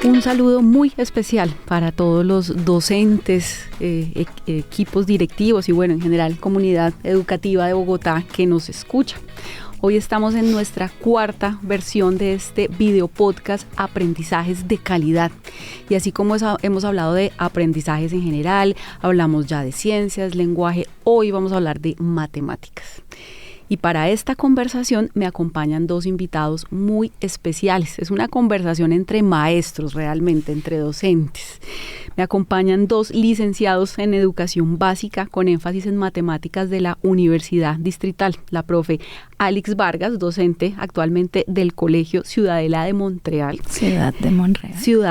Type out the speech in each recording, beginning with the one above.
Un saludo muy especial para todos los docentes, equipos directivos y bueno, en general comunidad educativa de Bogotá que nos escucha. Hoy estamos en nuestra cuarta versión de este video podcast Aprendizajes de Calidad. Y así como hemos hablado de aprendizajes en general, hablamos ya de ciencias, lenguaje, hoy vamos a hablar de matemáticas. Y para esta conversación me acompañan dos invitados muy especiales. Es una conversación entre maestros realmente, entre docentes. Me acompañan dos licenciados en educación básica con énfasis en matemáticas de la Universidad Distrital. La profe Alix Vargas, docente actualmente del Colegio Ciudadela de Montreal. Ciudad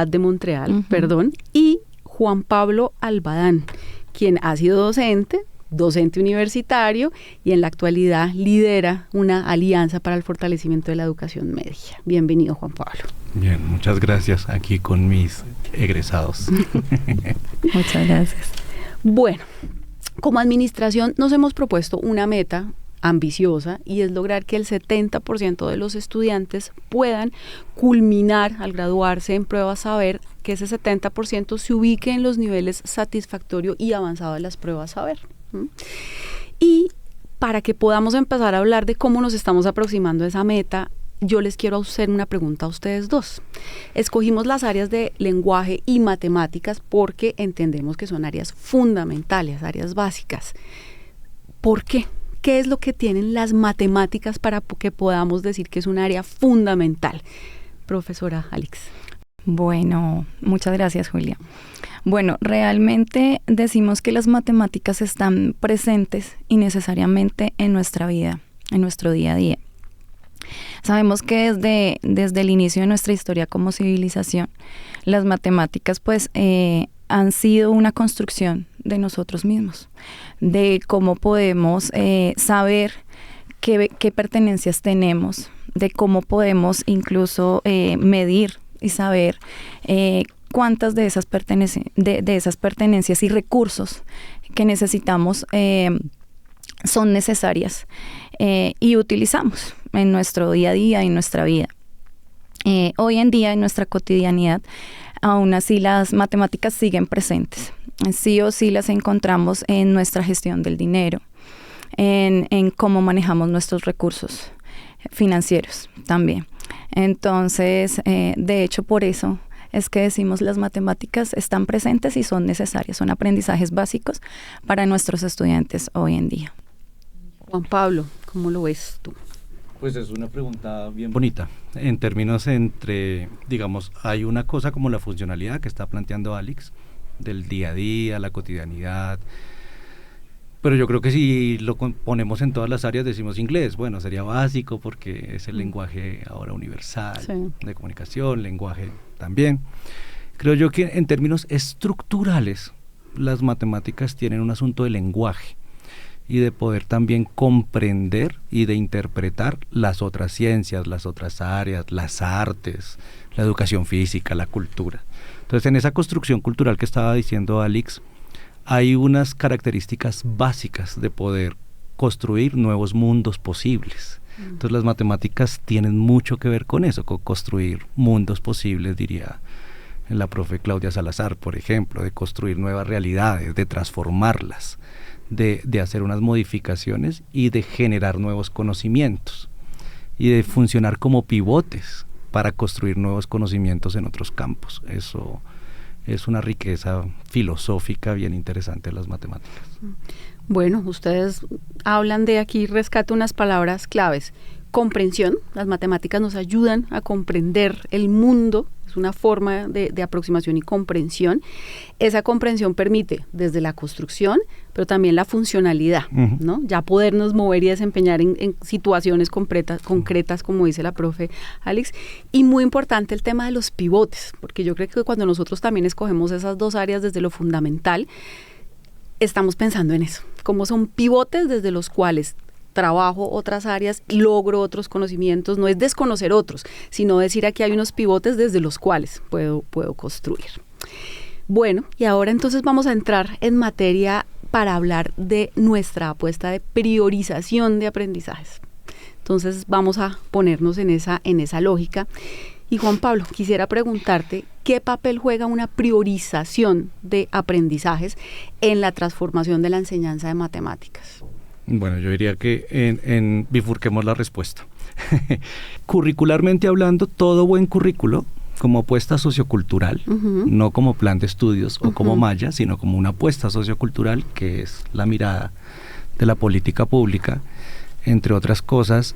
de Montreal, perdón. Y Juan Pablo Albadán, quien ha sido docente universitario y en la actualidad lidera una alianza para el fortalecimiento de la educación media. Bienvenido, Juan Pablo. Bien, muchas gracias aquí con mis egresados. Muchas gracias. Bueno, como administración nos hemos propuesto una meta ambiciosa y es lograr que el 70% de los estudiantes puedan culminar al graduarse en pruebas saber, que ese 70% se ubique en los niveles satisfactorio y avanzado de las pruebas saber. Y para que podamos empezar a hablar de cómo nos estamos aproximando a esa meta, yo les quiero hacer una pregunta a ustedes dos. Escogimos las áreas de lenguaje y matemáticas porque entendemos que son áreas fundamentales, áreas básicas. ¿Por qué? ¿Qué es lo que tienen las matemáticas para que podamos decir que es un área fundamental? Profesora Alix. Bueno, muchas gracias, Julia. Bueno, realmente decimos que las matemáticas están presentes y necesariamente en nuestra vida, en nuestro día a día. Sabemos que desde el inicio de nuestra historia como civilización, las matemáticas han sido una construcción de nosotros mismos, de cómo podemos saber qué pertenencias tenemos, de cómo podemos incluso medir y saber cuántas de esas pertenencias y recursos que necesitamos son necesarias y utilizamos en nuestro día a día y en nuestra vida. Hoy en día, en nuestra cotidianidad, aún así las matemáticas siguen presentes. Sí o sí las encontramos en nuestra gestión del dinero, en cómo manejamos nuestros recursos financieros también. Entonces, de hecho, por eso es que decimos las matemáticas están presentes y son necesarias, son aprendizajes básicos para nuestros estudiantes hoy en día. Juan Pablo, ¿cómo lo ves tú? Pues es una pregunta bien bonita, en términos digamos, hay una cosa como la funcionalidad que está planteando Alix, del día a día, la cotidianidad, pero yo creo que si lo ponemos en todas las áreas decimos inglés, bueno, sería básico porque es el lenguaje ahora universal, de comunicación, lenguaje también. Creo yo que en términos estructurales las matemáticas tienen un asunto de lenguaje y de poder también comprender y de interpretar las otras ciencias, las otras áreas, las artes, la educación física, la cultura. Entonces, en esa construcción cultural que estaba diciendo Alix, hay unas características básicas de poder construir nuevos mundos posibles. Entonces, las matemáticas tienen mucho que ver con eso, con construir mundos posibles, diría la profe Claudia Salazar, por ejemplo, de construir nuevas realidades, de transformarlas, de hacer unas modificaciones y de generar nuevos conocimientos y de funcionar como pivotes para construir nuevos conocimientos en otros campos. Eso es una riqueza filosófica bien interesante de las matemáticas. Bueno, ustedes hablan de aquí, rescato unas palabras claves. Comprensión, las matemáticas nos ayudan a comprender el mundo, es una forma de aproximación y comprensión. Esa comprensión permite desde la construcción, pero también la funcionalidad, ¿no? Ya podernos mover y desempeñar en situaciones concretas, como dice la profe Alix. Y muy importante el tema de los pivotes, porque yo creo que cuando nosotros también escogemos esas dos áreas desde lo fundamental, estamos pensando en eso, como son pivotes desde los cuales trabajo otras áreas, logro otros conocimientos, no es desconocer otros, sino decir aquí hay unos pivotes desde los cuales puedo construir. Bueno, y ahora entonces vamos a entrar en materia para hablar de nuestra apuesta de priorización de aprendizajes. Entonces vamos a ponernos en esa lógica Y Juan Pablo, quisiera preguntarte, ¿qué papel juega una priorización de aprendizajes en la transformación de la enseñanza de matemáticas? Bueno, yo diría que bifurquemos la respuesta. Curricularmente hablando, todo buen currículo, como apuesta sociocultural, no como plan de estudios o como malla, sino como una apuesta sociocultural, que es la mirada de la política pública, entre otras cosas,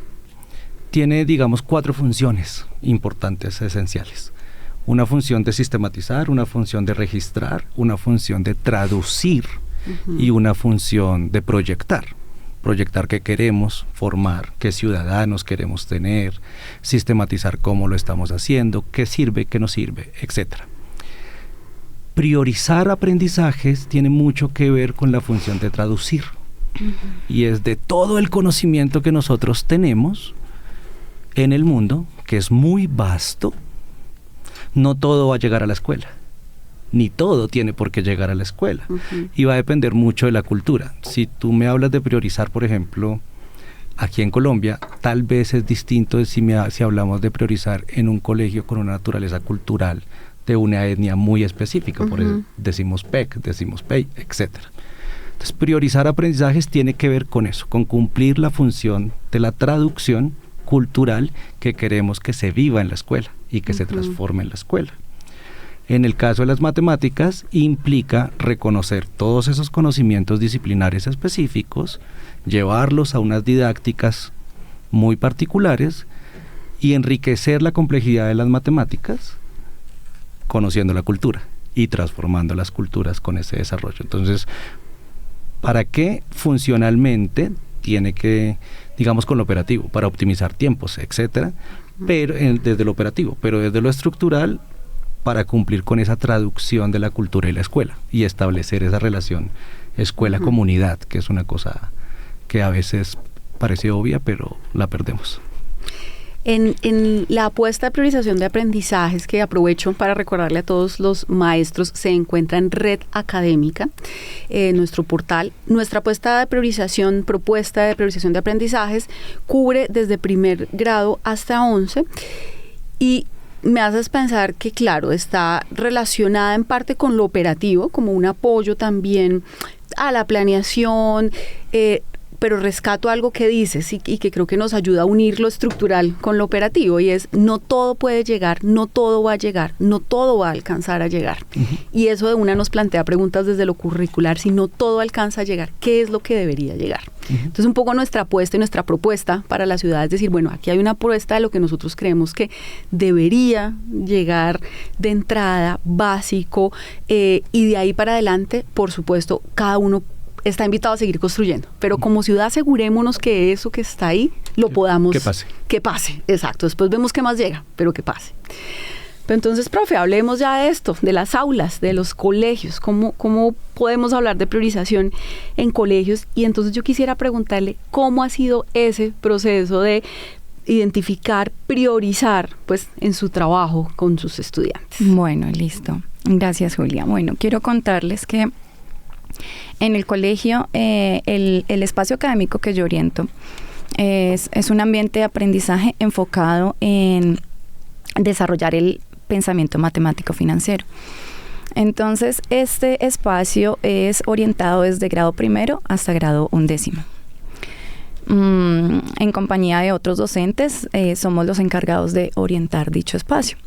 tiene, digamos, 4 funciones importantes, esenciales. Una función de sistematizar, una función de registrar, una función de traducir y una función de proyectar. Proyectar qué queremos formar, qué ciudadanos queremos tener, sistematizar cómo lo estamos haciendo, qué sirve, qué no sirve, etc. Priorizar aprendizajes tiene mucho que ver con la función de traducir. Y es de todo el conocimiento que nosotros tenemos en el mundo, que es muy vasto, no todo va a llegar a la escuela. Ni todo tiene por qué llegar a la escuela. Y va a depender mucho de la cultura. Si tú me hablas de priorizar, por ejemplo, aquí en Colombia, tal vez es distinto de si hablamos de priorizar en un colegio con una naturaleza cultural de una etnia muy específica. Por eso decimos PEC, decimos PEI, etc. Entonces, priorizar aprendizajes tiene que ver con eso, con cumplir la función de la traducción cultural que queremos que se viva en la escuela y que se transforme en la escuela. En el caso de las matemáticas, implica reconocer todos esos conocimientos disciplinares específicos, llevarlos a unas didácticas muy particulares y enriquecer la complejidad de las matemáticas conociendo la cultura y transformando las culturas con ese desarrollo. Entonces, ¿para qué funcionalmente tiene que, digamos, con lo operativo? Para optimizar tiempos, etcétera, pero desde lo operativo, pero desde lo estructural, para cumplir con esa traducción de la cultura y la escuela y establecer esa relación escuela-comunidad, que es una cosa que a veces parece obvia, pero la perdemos. En la apuesta de priorización de aprendizajes, que aprovecho para recordarle a todos los maestros, se encuentra en Red Académica, nuestro portal. Nuestra apuesta de priorización, propuesta de priorización de aprendizajes, cubre desde primer grado hasta 11 y me haces pensar que, claro, está relacionada en parte con lo operativo, como un apoyo también a la planeación, pero rescato algo que dices y que creo que nos ayuda a unir lo estructural con lo operativo, y es: no todo puede llegar, no todo va a llegar, no todo va a alcanzar a llegar. Y eso de una nos plantea preguntas desde lo curricular: si no todo alcanza a llegar, ¿qué es lo que debería llegar? Entonces, un poco nuestra apuesta y nuestra propuesta para la ciudad es decir, bueno, aquí hay una apuesta de lo que nosotros creemos que debería llegar de entrada, básico, y de ahí para adelante, por supuesto, cada uno está invitado a seguir construyendo, pero como ciudad asegurémonos que eso que está ahí lo podamos... Que pase, exacto. Después vemos qué más llega, pero que pase. Pero entonces, profe, hablemos ya de esto, de las aulas, de los colegios, cómo podemos hablar de priorización en colegios. Y entonces yo quisiera preguntarle cómo ha sido ese proceso de identificar, priorizar, pues, en su trabajo con sus estudiantes. Bueno, listo. Gracias, Julia. Bueno, quiero contarles que en el colegio, el espacio académico que yo oriento es un ambiente de aprendizaje enfocado en desarrollar el pensamiento matemático financiero. Entonces, este espacio es orientado desde grado primero hasta grado 11. En compañía de otros docentes, somos los encargados de orientar dicho espacio.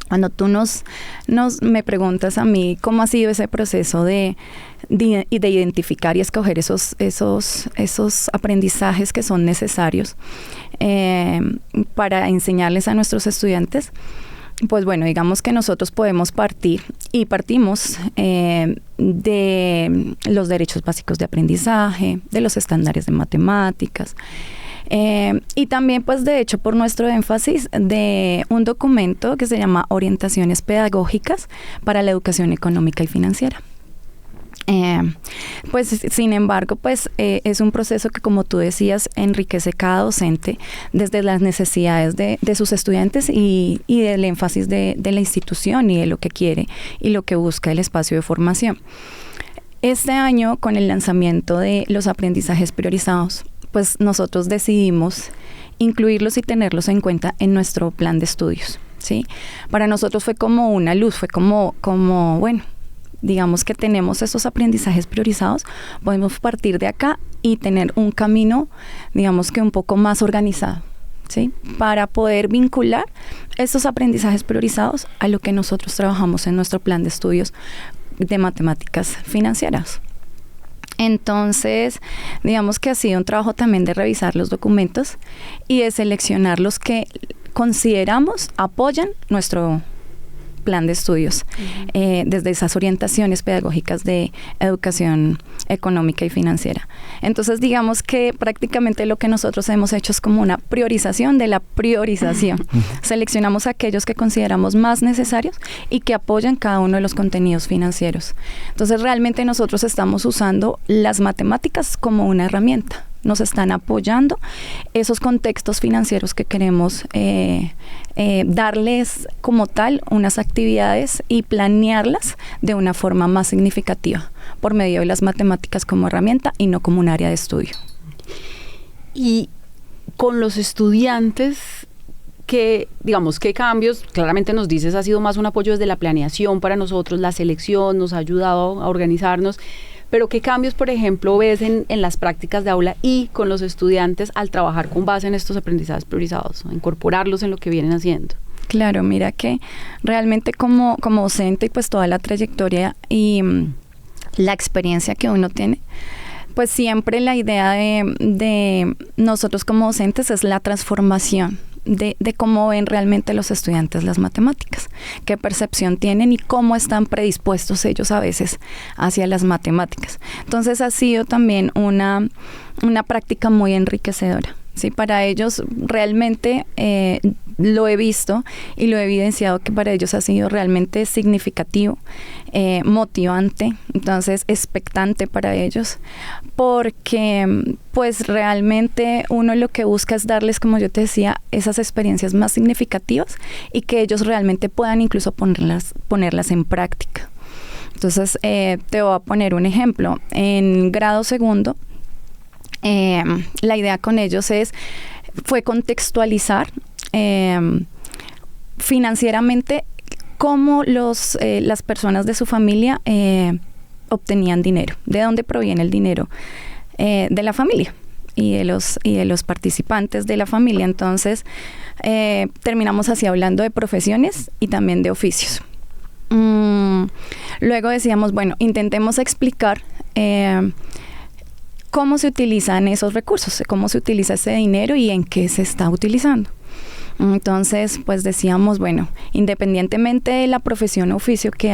Cuando tú me preguntas a mí cómo ha sido ese proceso de identificar y escoger esos aprendizajes que son necesarios para enseñarles a nuestros estudiantes, pues bueno, digamos que nosotros partimos de los derechos básicos de aprendizaje, de los estándares de matemáticas, y también, pues, de hecho, por nuestro énfasis de un documento que se llama Orientaciones Pedagógicas para la Educación Económica y Financiera. Pues, sin embargo, pues, es un proceso que, como tú decías, enriquece cada docente desde las necesidades de sus estudiantes y del énfasis de la institución y de lo que quiere y lo que busca el espacio de formación. Este año, con el lanzamiento de los aprendizajes priorizados, pues nosotros decidimos incluirlos y tenerlos en cuenta en nuestro plan de estudios, ¿sí? Para nosotros fue como una luz, fue como bueno, digamos que tenemos esos aprendizajes priorizados, podemos partir de acá y tener un camino, digamos que un poco más organizado, ¿sí? Para poder vincular esos aprendizajes priorizados a lo que nosotros trabajamos en nuestro plan de estudios de matemáticas financieras. Entonces, digamos que ha sido un trabajo también de revisar los documentos y de seleccionar los que consideramos apoyan nuestro plan de estudios, desde esas orientaciones pedagógicas de educación económica y financiera. Entonces, digamos que prácticamente lo que nosotros hemos hecho es como una priorización de la priorización. Seleccionamos aquellos que consideramos más necesarios y que apoyan cada uno de los contenidos financieros. Entonces, realmente nosotros estamos usando las matemáticas como una herramienta. Nos están apoyando esos contextos financieros que queremos darles como tal unas actividades y planearlas de una forma más significativa por medio de las matemáticas como herramienta y no como un área de estudio. Y con los estudiantes, ¿qué cambios? Claramente nos dices, ha sido más un apoyo desde la planeación para nosotros, la selección nos ha ayudado a organizarnos. Pero ¿qué cambios, por ejemplo, ves en las prácticas de aula y con los estudiantes al trabajar con base en estos aprendizajes priorizados, a incorporarlos en lo que vienen haciendo? Claro, mira que realmente como docente y pues toda la trayectoria y la experiencia que uno tiene, pues siempre la idea de nosotros como docentes es la transformación de cómo ven realmente los estudiantes las matemáticas, qué percepción tienen y cómo están predispuestos ellos a veces hacia las matemáticas. Entonces ha sido también una práctica muy enriquecedora. Sí, para ellos realmente lo he visto y lo he evidenciado que para ellos ha sido realmente significativo, motivante, entonces expectante para ellos, porque pues realmente uno lo que busca es darles, como yo te decía, esas experiencias más significativas y que ellos realmente puedan incluso ponerlas en práctica. Entonces te voy a poner un ejemplo. En grado segundo, la idea con ellos fue contextualizar financieramente cómo las personas de su familia obtenían dinero, de dónde proviene el dinero de la familia y de los participantes de la familia. Entonces terminamos así hablando de profesiones y también de oficios. Luego decíamos, bueno, intentemos explicar cómo se utilizan esos recursos, cómo se utiliza ese dinero y en qué se está utilizando. Entonces, pues decíamos, bueno, independientemente de la profesión o oficio que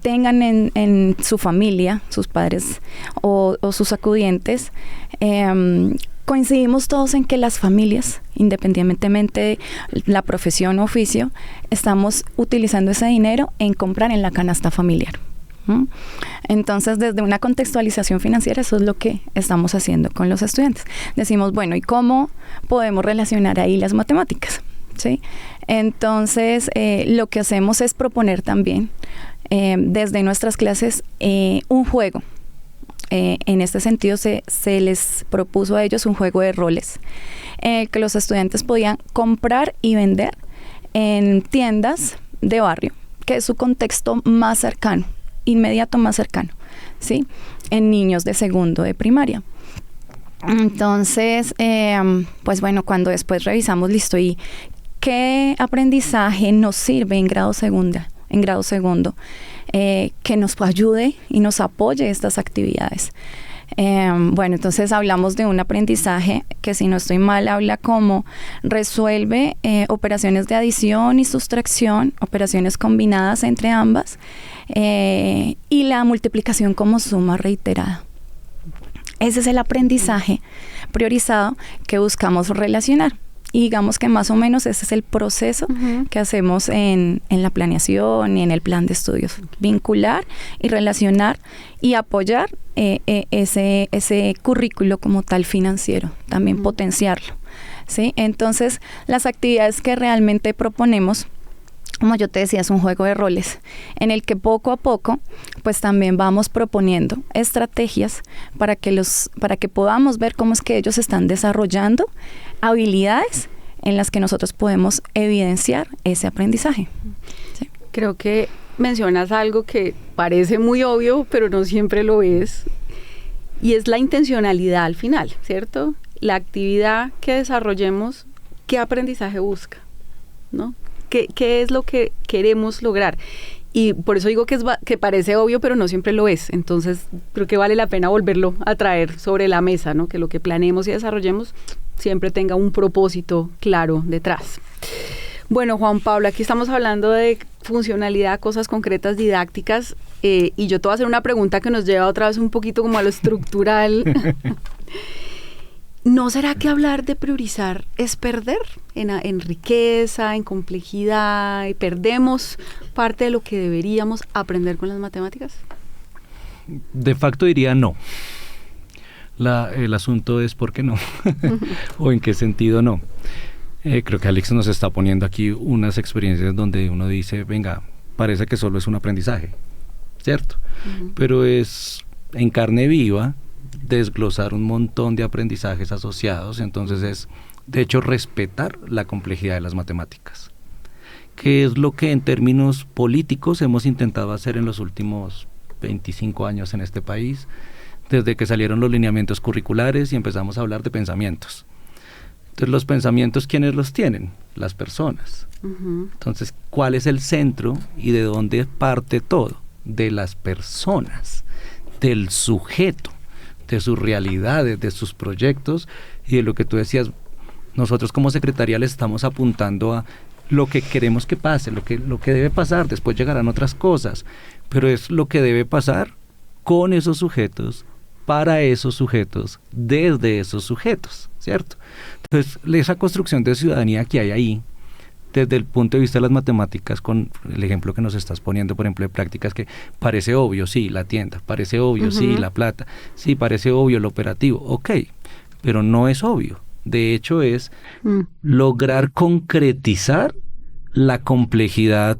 tengan en su familia, sus padres o sus acudientes, coincidimos todos en que las familias, independientemente de la profesión o oficio, estamos utilizando ese dinero en comprar en la canasta familiar. Entonces, desde una contextualización financiera, eso es lo que estamos haciendo con los estudiantes. Decimos, bueno, ¿y cómo podemos relacionar ahí las matemáticas? ¿Sí? Entonces, lo que hacemos es proponer también, desde nuestras clases, un juego. En este sentido, se les propuso a ellos un juego de roles, que los estudiantes podían comprar y vender en tiendas de barrio, que es su contexto más cercano, inmediato más cercano, ¿sí? En niños de segundo de primaria. Entonces, pues bueno, cuando después revisamos, listo, ¿y qué aprendizaje nos sirve en grado segundo, que nos ayude y nos apoye estas actividades? Bueno, entonces hablamos de un aprendizaje que, si no estoy mal, habla cómo resuelve operaciones de adición y sustracción, operaciones combinadas entre ambas, y la multiplicación como suma reiterada. Ese es el aprendizaje priorizado que buscamos relacionar. Y digamos que más o menos ese es el proceso que hacemos en la planeación y en el plan de estudios. Vincular y relacionar y apoyar ese currículo como tal financiero, también potenciarlo, ¿sí? Entonces, las actividades que realmente proponemos, como yo te decía, es un juego de roles en el que poco a poco pues también vamos proponiendo estrategias para que podamos ver cómo es que ellos están desarrollando habilidades en las que nosotros podemos evidenciar ese aprendizaje. ¿Sí? Creo que mencionas algo que parece muy obvio, pero no siempre lo es, y es la intencionalidad al final, ¿cierto? La actividad que desarrollemos, ¿qué aprendizaje busca? ¿No? ¿Qué es lo que queremos lograr? Y por eso digo que parece obvio, pero no siempre lo es. Entonces, creo que vale la pena volverlo a traer sobre la mesa, ¿no? Que lo que planeemos y desarrollemos siempre tenga un propósito claro detrás. Bueno, Juan Pablo, aquí estamos hablando de funcionalidad, cosas concretas, didácticas, y yo te voy a hacer una pregunta que nos lleva otra vez un poquito como a lo estructural. ¿No será que hablar de priorizar es perder en riqueza, en complejidad, y perdemos parte de lo que deberíamos aprender con las matemáticas? De facto diría no. El asunto es por qué no, o en qué sentido no. Creo que Alex nos está poniendo aquí unas experiencias donde uno dice, venga, parece que solo es un aprendizaje, ¿cierto? Pero es en carne viva desglosar un montón de aprendizajes asociados, entonces es, de hecho, respetar la complejidad de las matemáticas, que es lo que en términos políticos hemos intentado hacer en los últimos 25 años en este país, desde que salieron los lineamientos curriculares y empezamos a hablar de pensamientos. Entonces, los pensamientos, ¿quiénes los tienen? Las personas. Entonces, ¿cuál es el centro y de dónde parte todo? De las personas, del sujeto, de sus realidades, de sus proyectos y de lo que tú decías. Nosotros como secretaría le estamos apuntando a lo que queremos que pase, lo que debe pasar, después llegarán otras cosas, pero es lo que debe pasar con esos sujetos, para esos sujetos, desde esos sujetos, ¿cierto? Entonces, esa construcción de ciudadanía que hay ahí, desde el punto de vista de las matemáticas, con el ejemplo que nos estás poniendo, por ejemplo, de prácticas que parece obvio, sí, la tienda, parece obvio, sí, la plata, sí, parece obvio el operativo, ok, pero no es obvio. De hecho, es lograr concretizar la complejidad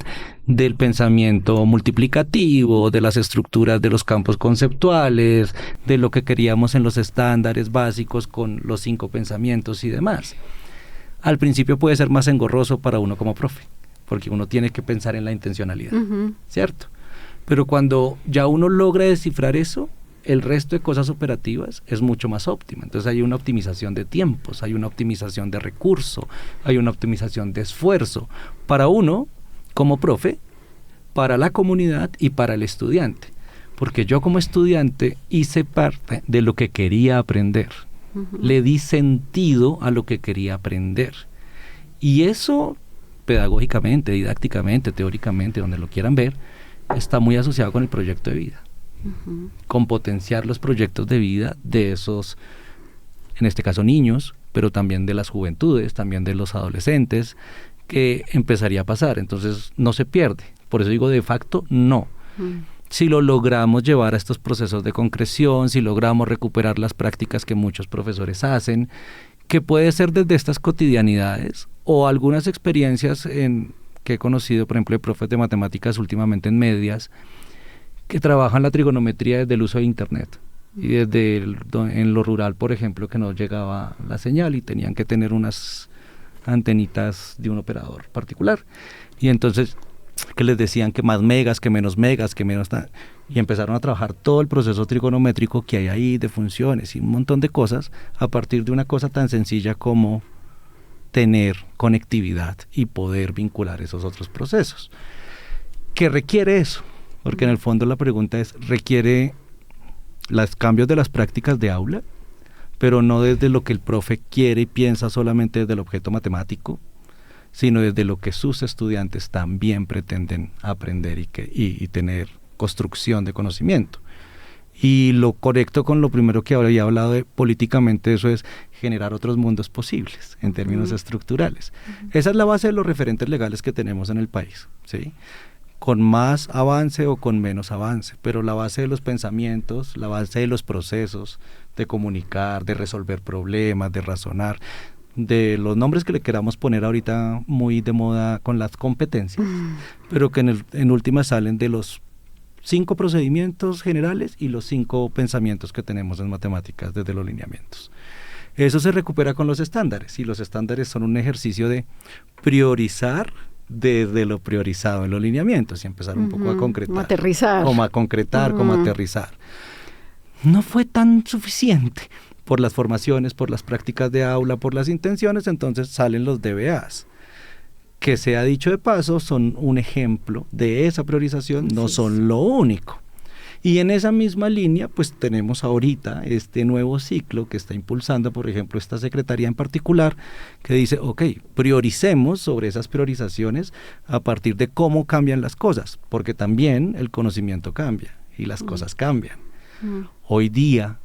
del pensamiento multiplicativo, de las estructuras de los campos conceptuales, de lo que queríamos en los estándares básicos con los 5 pensamientos y demás. Al principio puede ser más engorroso para uno como profe, porque uno tiene que pensar en la intencionalidad, ¿cierto? Pero cuando ya uno logra descifrar eso, el resto de cosas operativas es mucho más óptima. Entonces hay una optimización de tiempos, hay una optimización de recurso, hay una optimización de esfuerzo para uno como profe, para la comunidad y para el estudiante. Porque yo como estudiante hice parte de lo que quería aprender. Le di sentido a lo que quería aprender. Y eso, pedagógicamente, didácticamente, teóricamente, donde lo quieran ver, está muy asociado con el proyecto de vida. Con potenciar los proyectos de vida de esos, en este caso niños, pero también de las juventudes, también de los adolescentes, que empezaría a pasar. Entonces no se pierde. Por eso digo de facto no. Si lo logramos llevar a estos procesos de concreción, si logramos recuperar las prácticas que muchos profesores hacen, que puede ser desde estas cotidianidades o algunas experiencias que he conocido, por ejemplo, de profes de matemáticas últimamente en medias, que trabajan la trigonometría desde el uso de internet y desde en lo rural, por ejemplo, que no llegaba la señal y tenían que tener unas antenitas de un operador particular, y entonces que les decían que más megas, que menos y empezaron a trabajar todo el proceso trigonométrico que hay ahí de funciones y un montón de cosas a partir de una cosa tan sencilla como tener conectividad y poder vincular esos otros procesos. ¿Qué requiere eso? Porque en el fondo la pregunta es, ¿requiere los cambios de las prácticas de aula? Pero no desde lo que el profe quiere y piensa solamente desde el objeto matemático, sino desde lo que sus estudiantes también pretenden aprender y tener construcción de conocimiento. Y lo correcto con lo primero que había hablado de políticamente, eso es generar otros mundos posibles en términos estructurales. Esa es la base de los referentes legales que tenemos en el país, ¿sí? Con más avance o con menos avance, pero la base de los pensamientos, la base de los procesos de comunicar, de resolver problemas, de razonar, de los nombres que le queramos poner ahorita muy de moda con las competencias, pero que en última salen de los 5 procedimientos generales y los 5 pensamientos que tenemos en matemáticas desde los lineamientos. Eso se recupera con los estándares, y los estándares son un ejercicio de priorizar desde lo priorizado en los lineamientos y empezar un poco a concretar. Como aterrizar. Como a concretar, como a aterrizar. No fue tan suficiente por las formaciones, por las prácticas de aula, por las intenciones, entonces salen los DBAs, que sea dicho de paso, son un ejemplo de esa priorización, no son lo único. Y en esa misma línea, pues tenemos ahorita este nuevo ciclo que está impulsando, por ejemplo, esta secretaría en particular, que dice, ok, prioricemos sobre esas priorizaciones a partir de cómo cambian las cosas, porque también el conocimiento cambia y las cosas cambian. Hoy día,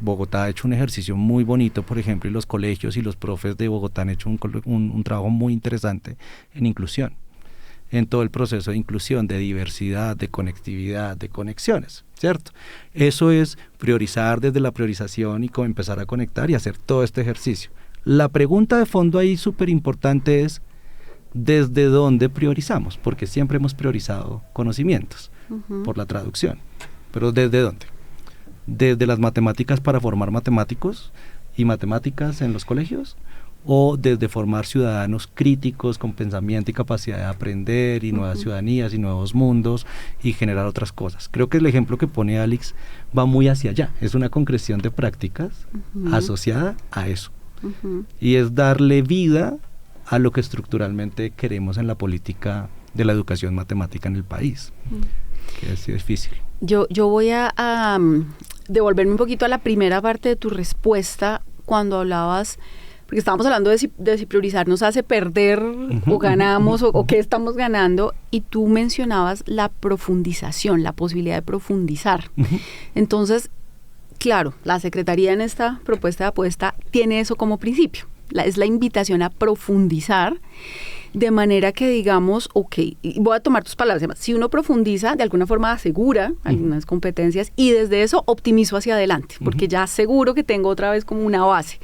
Bogotá ha hecho un ejercicio muy bonito, por ejemplo, y los colegios y los profes de Bogotá han hecho un trabajo muy interesante en inclusión, en todo el proceso de inclusión, de diversidad, de conectividad, de conexiones, ¿cierto? Eso es priorizar desde la priorización y empezar a conectar y hacer todo este ejercicio. La pregunta de fondo ahí súper importante es, ¿desde dónde priorizamos? Porque siempre hemos priorizado conocimientos por la traducción, pero ¿desde dónde? ¿Desde las matemáticas para formar matemáticos y matemáticas en los colegios? ¿O desde formar ciudadanos críticos con pensamiento y capacidad de aprender y nuevas ciudadanías y nuevos mundos y generar otras cosas? Creo que el ejemplo que pone Alex va muy hacia allá, es una concreción de prácticas asociada a eso, y es darle vida a lo que estructuralmente queremos en la política de la educación matemática en el país, que es difícil. Yo voy a devolverme un poquito a la primera parte de tu respuesta cuando hablabas, porque estábamos hablando de si priorizar nos hace perder o ganamos o qué estamos ganando, y tú mencionabas la profundización, la posibilidad de profundizar. Entonces, claro, la Secretaría en esta propuesta de apuesta tiene eso como principio, es la invitación a profundizar, de manera que digamos, ok, y voy a tomar tus palabras, si uno profundiza, de alguna forma asegura algunas competencias y desde eso optimizo hacia adelante, porque ya aseguro que tengo otra vez como una base.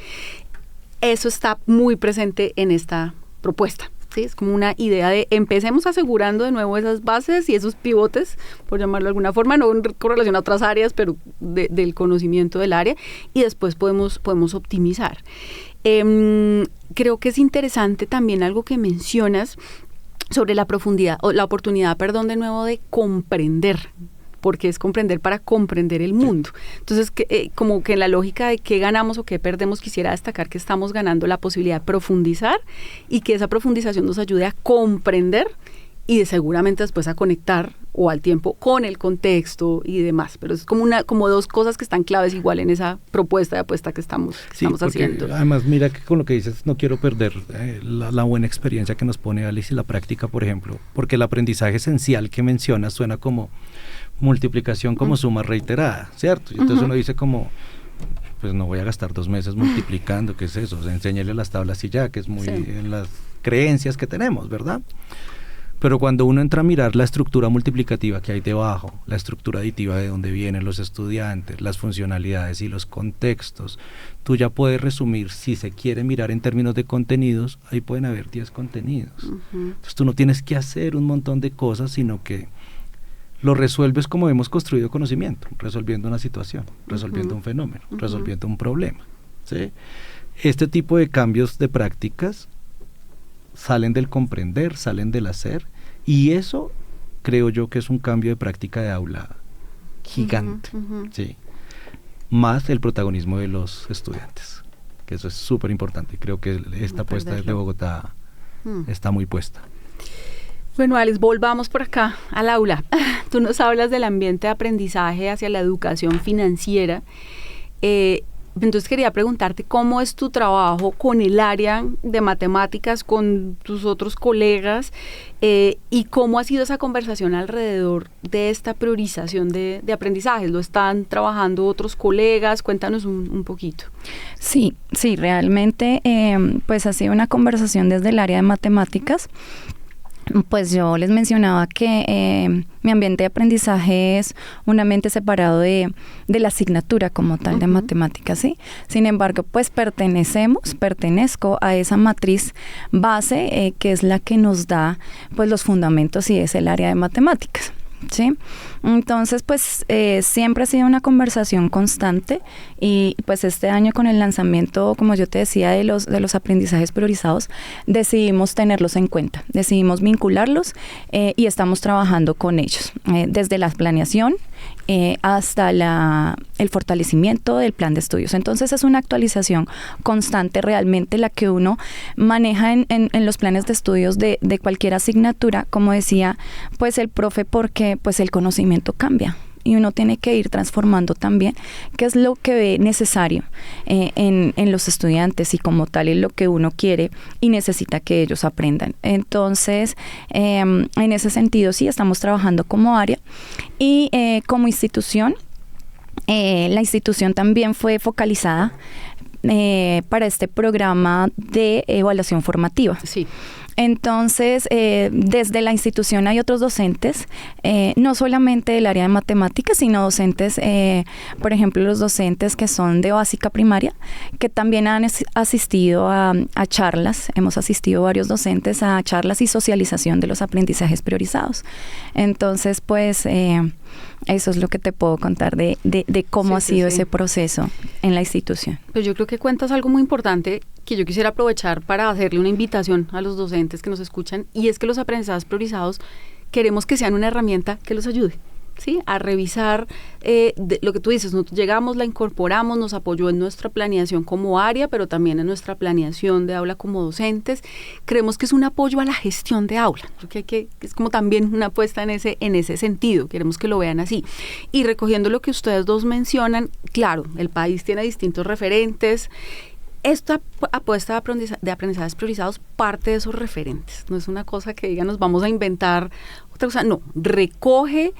Eso está muy presente en esta propuesta, ¿sí? Es como una idea de empecemos asegurando de nuevo esas bases y esos pivotes, por llamarlo de alguna forma, no con relación a otras áreas, pero del conocimiento del área, y después podemos optimizar. Creo que es interesante también algo que mencionas sobre la profundidad, o la oportunidad, de nuevo, de comprender, porque es comprender para comprender el mundo. Entonces, como que en la lógica de qué ganamos o qué perdemos, quisiera destacar que estamos ganando la posibilidad de profundizar y que esa profundización nos ayude a comprender y seguramente después a conectar o al tiempo con el contexto y demás. Pero es como dos cosas que están claves igual en esa propuesta de apuesta que estamos haciendo. Además, mira que con lo que dices, no quiero perder la buena experiencia que nos pone Alice y la práctica, por ejemplo, porque el aprendizaje esencial que mencionas suena como multiplicación como suma reiterada, ¿cierto? Y entonces uno dice como, pues no voy a gastar 2 meses multiplicando, ¿qué es eso? O sea, enséñale las tablas y ya, que es muy en las creencias que tenemos, ¿verdad? Pero cuando uno entra a mirar la estructura multiplicativa que hay debajo, la estructura aditiva de dónde vienen los estudiantes, las funcionalidades y los contextos, tú ya puedes resumir, si se quiere mirar en términos de contenidos, ahí pueden haber 10 contenidos. Entonces tú no tienes que hacer un montón de cosas, sino que lo resuelves como hemos construido conocimiento, resolviendo una situación, resolviendo un fenómeno, resolviendo un problema, ¿sí? Este tipo de cambios de prácticas salen del comprender, salen del hacer, y eso creo yo que es un cambio de práctica de aula gigante, ¿sí? Más el protagonismo de los estudiantes, que eso es súper importante, y creo que esta apuesta desde Bogotá está muy puesta. Bueno, Alex, volvamos por acá al aula. Tú nos hablas del ambiente de aprendizaje hacia la educación financiera. Entonces quería preguntarte cómo es tu trabajo con el área de matemáticas, con tus otros colegas, y cómo ha sido esa conversación alrededor de esta priorización de aprendizajes. ¿Lo están trabajando otros colegas? Cuéntanos un poquito. Sí, realmente pues ha sido una conversación desde el área de matemáticas. Pues yo les mencionaba que mi ambiente de aprendizaje es un ambiente separado de la asignatura como tal de matemáticas, ¿sí? Sin embargo, pues pertenezco a esa matriz base que es la que nos da pues los fundamentos y es el área de matemáticas. ¿sí? Entonces, pues siempre ha sido una conversación constante y pues este año con el lanzamiento, como yo te decía, de los aprendizajes priorizados, decidimos tenerlos en cuenta, decidimos vincularlos y estamos trabajando con ellos, desde la planeación hasta el fortalecimiento del plan de estudios. Entonces es una actualización constante realmente la que uno maneja en los planes de estudios de cualquier asignatura, como decía pues el profe, porque pues el conocimiento cambia y uno tiene que ir transformando también qué es lo que ve necesario en los estudiantes y como tal es lo que uno quiere y necesita que ellos aprendan. Entonces, en ese sentido sí estamos trabajando como área y como institución. La institución también fue focalizada para este programa de evaluación formativa. Sí. Entonces, desde la institución hay otros docentes, no solamente del área de matemáticas, sino docentes, por ejemplo, los docentes que son de básica primaria, que también han asistido a charlas. Hemos asistido varios docentes a charlas y socialización de los aprendizajes priorizados. Entonces, pues, eso es lo que te puedo contar de cómo ha sido ese proceso en la institución. Pues yo creo que cuentas algo muy importante que yo quisiera aprovechar para hacerle una invitación a los docentes que nos escuchan, y es que los aprendizajes priorizados queremos que sean una herramienta que los ayude, ¿sí? A revisar lo que tú dices. Nosotros llegamos, la incorporamos, nos apoyó en nuestra planeación como área, pero también en nuestra planeación de aula como docentes. Creemos que es un apoyo a la gestión de aula, porque es como también una apuesta en ese sentido. Queremos que lo vean así. Y recogiendo lo que ustedes dos mencionan, claro, el país tiene distintos referentes. Esta apuesta de aprendizajes priorizados parte de esos referentes. No es una cosa que diga nos vamos a inventar otra cosa. No, recoge,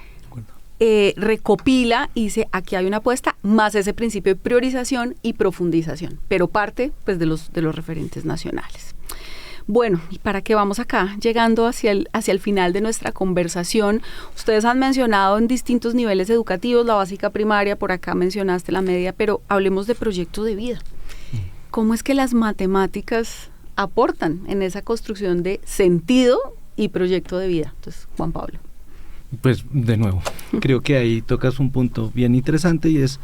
recopila y dice aquí hay una apuesta más ese principio de priorización y profundización, pero parte pues de los referentes nacionales. Bueno, ¿y para qué vamos acá? Llegando hacia el final de nuestra conversación, ustedes han mencionado en distintos niveles educativos, la básica primaria, por acá mencionaste la media, pero hablemos de proyecto de vida. ¿Cómo es que las matemáticas aportan en esa construcción de sentido y proyecto de vida? Entonces, Juan Pablo. Pues, de nuevo, creo que ahí tocas un punto bien interesante y es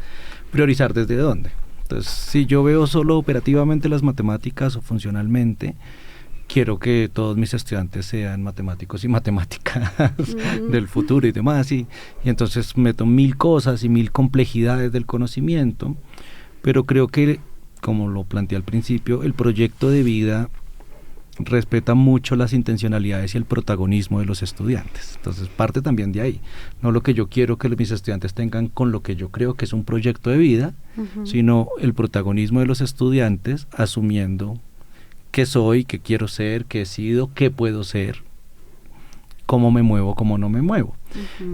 priorizar desde dónde. Entonces, si yo veo solo operativamente las matemáticas o funcionalmente, quiero que todos mis estudiantes sean matemáticos y matemáticas del futuro y demás, y entonces meto 1000 cosas y 1000 complejidades del conocimiento, pero creo que, como lo planteé al principio, el proyecto de vida respeta mucho las intencionalidades y el protagonismo de los estudiantes. Entonces parte también de ahí, no lo que yo quiero que mis estudiantes tengan con lo que yo creo que es un proyecto de vida, sino el protagonismo de los estudiantes asumiendo qué soy, qué quiero ser, qué he sido, qué puedo ser, cómo me muevo, cómo no me muevo.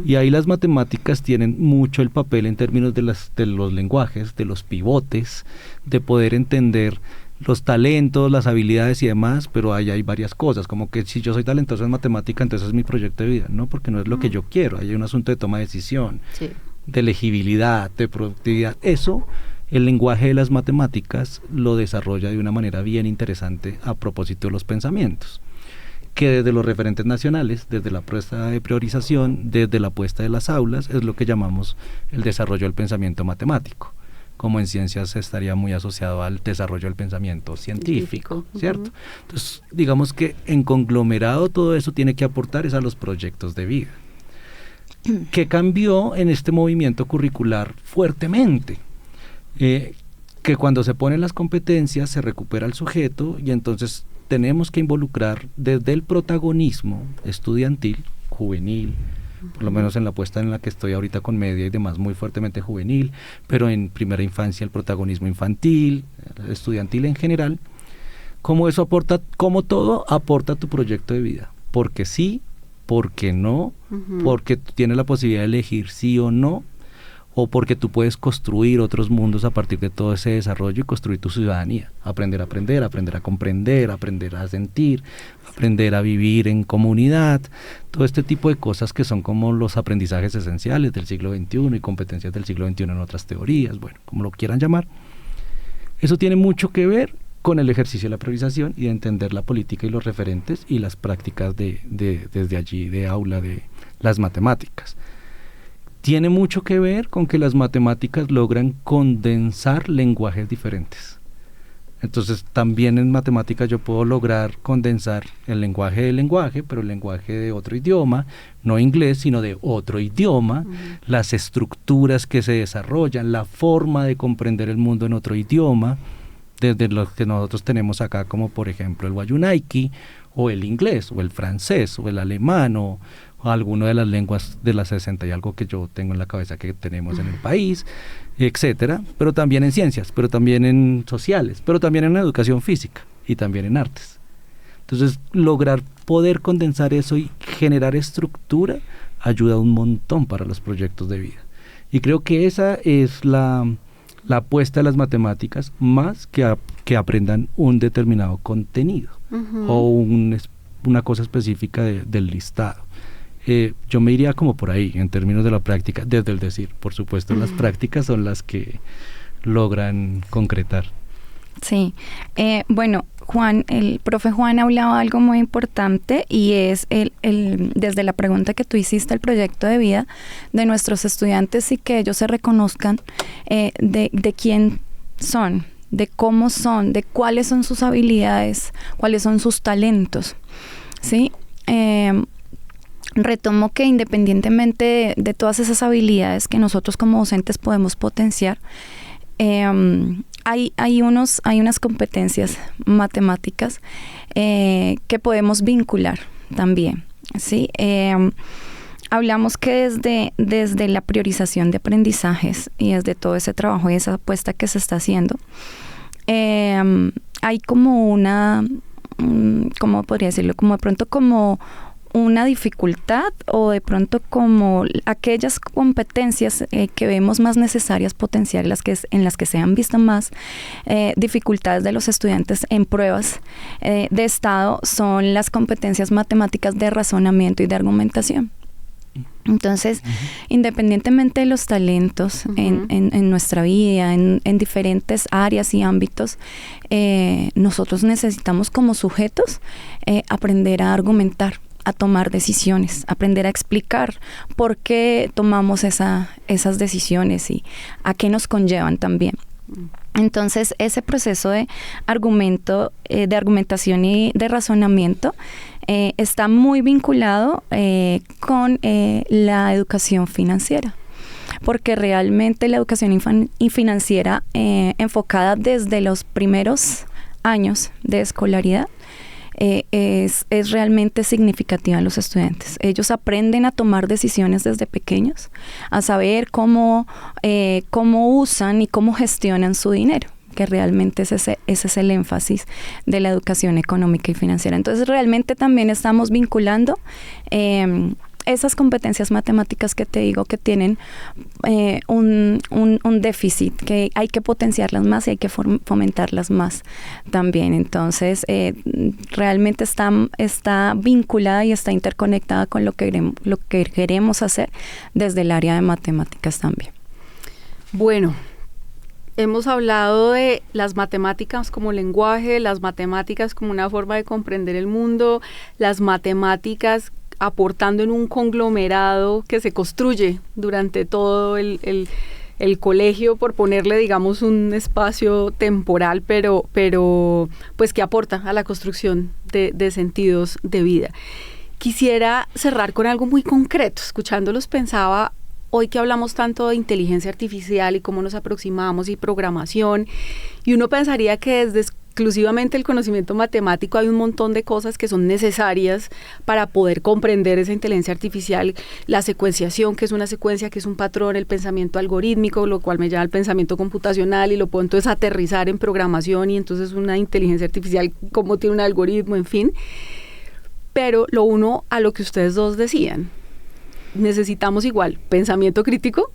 Y ahí las matemáticas tienen mucho el papel en términos de los lenguajes, de los pivotes, de poder entender los talentos, las habilidades y demás, pero ahí hay varias cosas, como que si yo soy talentoso en matemática, entonces es mi proyecto de vida, no, porque no es lo que yo quiero, hay un asunto de toma de decisión, de elegibilidad, de productividad. Eso, el lenguaje de las matemáticas lo desarrolla de una manera bien interesante a propósito de los pensamientos, que desde los referentes nacionales, desde la apuesta de priorización, desde la apuesta de las aulas, es lo que llamamos el desarrollo del pensamiento matemático, como en ciencias estaría muy asociado al desarrollo del pensamiento científico, ¿cierto? Entonces, digamos que en conglomerado todo eso tiene que aportar es a los proyectos de vida. ¿Qué cambió en este movimiento curricular fuertemente? Que cuando se ponen las competencias se recupera el sujeto y entonces tenemos que involucrar desde el protagonismo estudiantil, juvenil, por lo menos en la apuesta en la que estoy ahorita con media y demás, muy fuertemente juvenil, pero en primera infancia el protagonismo infantil, estudiantil en general, cómo eso aporta, cómo todo aporta a tu proyecto de vida, porque sí, porque no, porque tienes la posibilidad de elegir sí o no, o porque tú puedes construir otros mundos a partir de todo ese desarrollo y construir tu ciudadanía, aprender a comprender, aprender a sentir, aprender a vivir en comunidad, todo este tipo de cosas que son como los aprendizajes esenciales del siglo XXI y competencias del siglo XXI en otras teorías, bueno, como lo quieran llamar. Eso tiene mucho que ver con el ejercicio de la priorización y de entender la política y los referentes y las prácticas desde allí, de aula, de las matemáticas. Tiene mucho que ver con que las matemáticas logran condensar lenguajes diferentes. Entonces, también en matemáticas yo puedo lograr condensar el lenguaje del lenguaje, pero el lenguaje de otro idioma, no inglés, sino de otro idioma, las estructuras que se desarrollan, la forma de comprender el mundo en otro idioma, desde lo que nosotros tenemos acá, como por ejemplo el Wayuunaiki, o el inglés, o el francés, o el alemán, o alguna de las lenguas de las 60 y algo que yo tengo en la cabeza que tenemos en el país, etcétera, pero también en ciencias, pero también en sociales, pero también en educación física y también en artes. Entonces, lograr poder condensar eso y generar estructura ayuda un montón para los proyectos de vida. Y creo que esa es la apuesta de las matemáticas, más que aprendan un determinado contenido o una cosa específica del listado. Yo me iría como por ahí, en términos de la práctica, desde el decir. Por supuesto, las prácticas son las que logran concretar. Sí. Bueno, Juan, el profe Juan hablaba algo muy importante y es desde la pregunta que tú hiciste, el proyecto de vida de nuestros estudiantes y que ellos se reconozcan de quién son, de cómo son, de cuáles son sus habilidades, cuáles son sus talentos, ¿sí? Retomo que independientemente de todas esas habilidades que nosotros como docentes podemos potenciar, hay unas competencias matemáticas que podemos vincular también, ¿sí? Hablamos que desde la priorización de aprendizajes y desde todo ese trabajo y esa apuesta que se está haciendo, hay como ¿cómo podría decirlo? Como de pronto como una dificultad o de pronto como aquellas competencias que vemos más necesarias potenciar, en las que se han visto más dificultades de los estudiantes en pruebas de estado, son las competencias matemáticas de razonamiento y de argumentación. Entonces, independientemente de los talentos en nuestra vida, en diferentes áreas y ámbitos, nosotros necesitamos como sujetos aprender a argumentar, a tomar decisiones, aprender a explicar por qué tomamos esas decisiones y a qué nos conllevan también. Entonces, ese proceso de argumentación y de razonamiento está muy vinculado con la educación financiera, porque realmente la educación financiera enfocada desde los primeros años de escolaridad es realmente significativa en los estudiantes. Ellos aprenden a tomar decisiones desde pequeños, a saber cómo usan y cómo gestionan su dinero, que realmente ese es el énfasis de la educación económica y financiera. Entonces, realmente también estamos vinculando esas competencias matemáticas que te digo que tienen un déficit, que hay que potenciarlas más y hay que fomentarlas más también. Entonces, realmente está vinculada y está interconectada con lo que queremos hacer desde el área de matemáticas también. Bueno, hemos hablado de las matemáticas como lenguaje, las matemáticas como una forma de comprender el mundo, las matemáticas aportando en un conglomerado que se construye durante todo el colegio, por ponerle, digamos, un espacio temporal, pero pues que aporta a la construcción de sentidos de vida. Quisiera cerrar con algo muy concreto. Escuchándolos pensaba, hoy que hablamos tanto de inteligencia artificial y cómo nos aproximamos y programación, y uno pensaría que desde exclusivamente el conocimiento matemático hay un montón de cosas que son necesarias para poder comprender esa inteligencia artificial, la secuenciación, que es una secuencia, que es un patrón, el pensamiento algorítmico, lo cual me lleva al pensamiento computacional y lo puedo entonces aterrizar en programación y entonces una inteligencia artificial, cómo tiene un algoritmo, en fin. Pero lo uno a lo que ustedes dos decían, necesitamos igual pensamiento crítico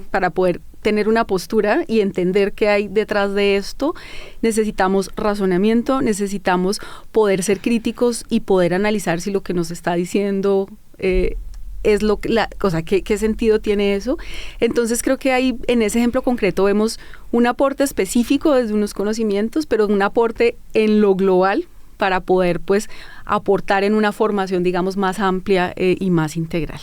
para poder tener una postura y entender qué hay detrás de esto. Necesitamos razonamiento, necesitamos poder ser críticos y poder analizar si lo que nos está diciendo es qué sentido tiene eso. Entonces creo que ahí en ese ejemplo concreto vemos un aporte específico desde unos conocimientos, pero un aporte en lo global para poder pues aportar en una formación, digamos, más amplia y más integral.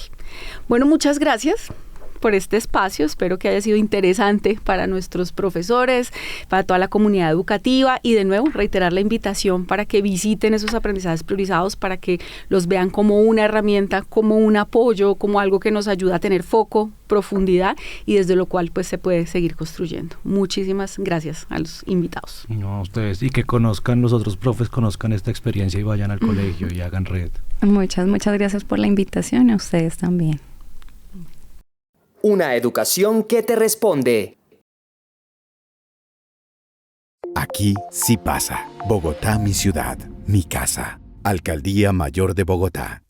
Bueno, muchas gracias por este espacio. Espero que haya sido interesante para nuestros profesores, para toda la comunidad educativa, y de nuevo reiterar la invitación para que visiten esos aprendizajes priorizados, para que los vean como una herramienta, como un apoyo, como algo que nos ayuda a tener foco, profundidad, y desde lo cual pues se puede seguir construyendo. Muchísimas gracias a los invitados. No, ustedes, y que conozcan, los otros profes conozcan esta experiencia y vayan al colegio y hagan red. Muchas gracias por la invitación, a ustedes también. Una educación que te responde. Aquí sí pasa. Bogotá, mi ciudad, mi casa. Alcaldía Mayor de Bogotá.